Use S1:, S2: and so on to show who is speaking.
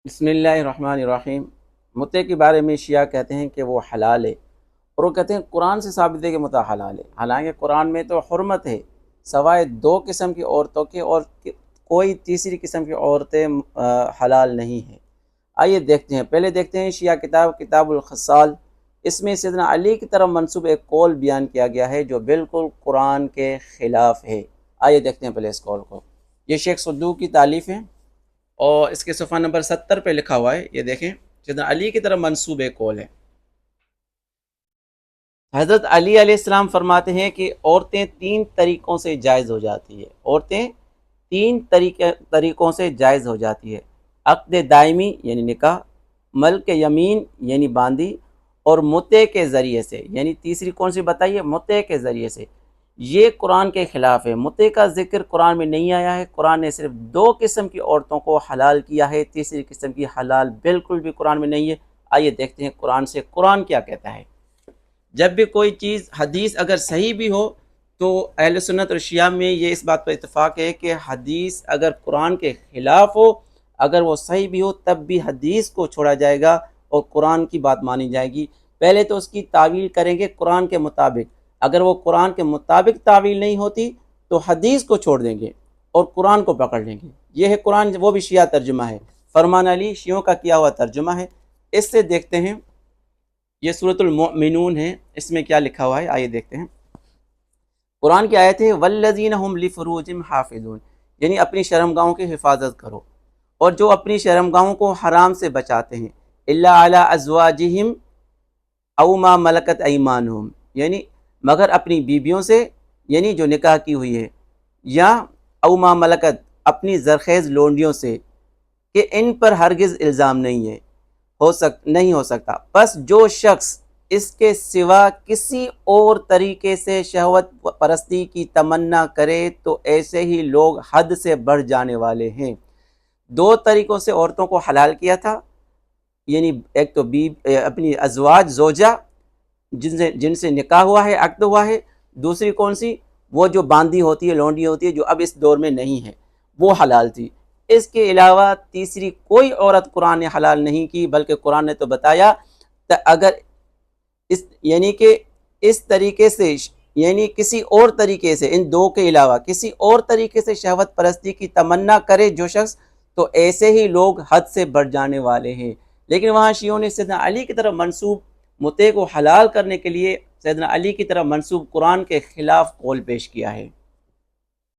S1: बिस्मिल्लाहिर्रहमानिर्रहीम। मुत्ते के बारे में शिया कहते हैं कि वो हलाल है, और वो कहते हैं कुरान से साबित है कि मुत्ता हलाल है। हालांकि कुरान में तो हुर्मत है सवाए दो किस्म की औरतों के, और कोई तीसरी किस्म की औरतें हलाल नहीं है। आइए देखते हैं। पहले देखते हैं शिया किताब किताबुल खसाल। इसमें सैयदना अली की तरफ मंसूब एक कौल बयान किया गया है जो बिल्कुल कुरान के ख़िलाफ़ है। आइए देखते हैं पहले इस कौल को। ये शेख सद्दूक की तालीफ़ है और इसके सफ़ा नंबर 70 पे लिखा हुआ है। ये देखें, सैयदना अली की तरफ मंसूब एक कौल है। हज़रत अली अलैहिस्सलाम फरमाते हैं कि औरतें तीन तरीक़ों से जायज़ हो जाती है। औरतें तीन तरीक़ों से जायज़ हो जाती है। अक़्द दायमी यानी निकाह, मल्क यमीन यानी बांदी, और मुते के ज़रिए से, यानी तीसरी कौन सी बताइए, मुते के ज़रिए से। ये कुरान के ख़िलाफ़ है। मुते का ज़िक्र कुरान में नहीं आया है। कुरान ने सिर्फ दो किस्म की औरतों को हलाल किया है, तीसरी किस्म की हलाल बिल्कुल भी कुरान में नहीं है। आइए देखते हैं कुरान से कुरान क्या कहता है। जब भी कोई चीज़ हदीस अगर सही भी हो तो अहले सुन्नत और शिया में ये इस बात पर इत्तेफाक है कि हदीस अगर कुरान के ख़िलाफ़ हो, अगर वो सही भी हो, तब भी हदीस को छोड़ा जाएगा और कुरान की बात मानी जाएगी। पहले तो उसकी तावील करेंगे कुरान के मुताबिक। अगर वो कुरान के मुताबिक तावील नहीं होती तो हदीस को छोड़ देंगे और कुरान को पकड़ लेंगे। ये है कुरान, वो भी शिया तर्जुमा है। फरमान अली शियों का किया हुआ तर्जुमा है। इससे देखते हैं, ये सूरतुल मोमिनून है, इसमें क्या लिखा हुआ है, आइए देखते हैं। कुरान की आयत है, वल्लज़ीना हुम लिफ़ुरूजिहिम हाफ़िज़ून, यानी अपनी शर्मगाहों की हिफाजत करो, और जो अपनी शर्मगाहों को हराम से बचाते हैं, इल्ला अला अज़वाजिहिम औ मा मलकत ऐमानुहुम, यानी मगर अपनी बीबियों से, यानी जो निकाह की हुई है, या औ मा मलकत अपनी ज़रख़ेज़ लोंडियों से, कि इन पर हरगिज़ इल्ज़ाम नहीं है, नहीं हो सकता। बस जो शख्स इसके सिवा किसी और तरीके से शहवत परस्ती की तमन्ना करे तो ऐसे ही लोग हद से बढ़ जाने वाले हैं। दो तरीक़ों से औरतों को हलाल किया था, यानी एक तो अपनी अज़वाज ज़ोजा जिनसे निकाह हुआ है, अक़्द हुआ है। दूसरी कौन सी, वो जो बांदी होती है, लौंडी होती है, जो अब इस दौर में नहीं है, वो हलाल थी। इसके अलावा तीसरी कोई औरत कुरान ने हलाल नहीं की, बल्कि कुरान ने तो बताया कि अगर यानी कि इस तरीके से, यानी किसी और तरीके से, इन दो के अलावा किसी और तरीके से शहवत परस्ती की तमन्ना करे जो शख्स, तो ऐसे ही लोग हद से बढ़ जाने वाले हैं। लेकिन वहाँ शियों ने सैयदना अली की तरफ मंसूब मुते को हलाल करने के लिए सैयदना अली की तरफ मंसूब कुरान के ख़िलाफ़ कौल पेश किया है।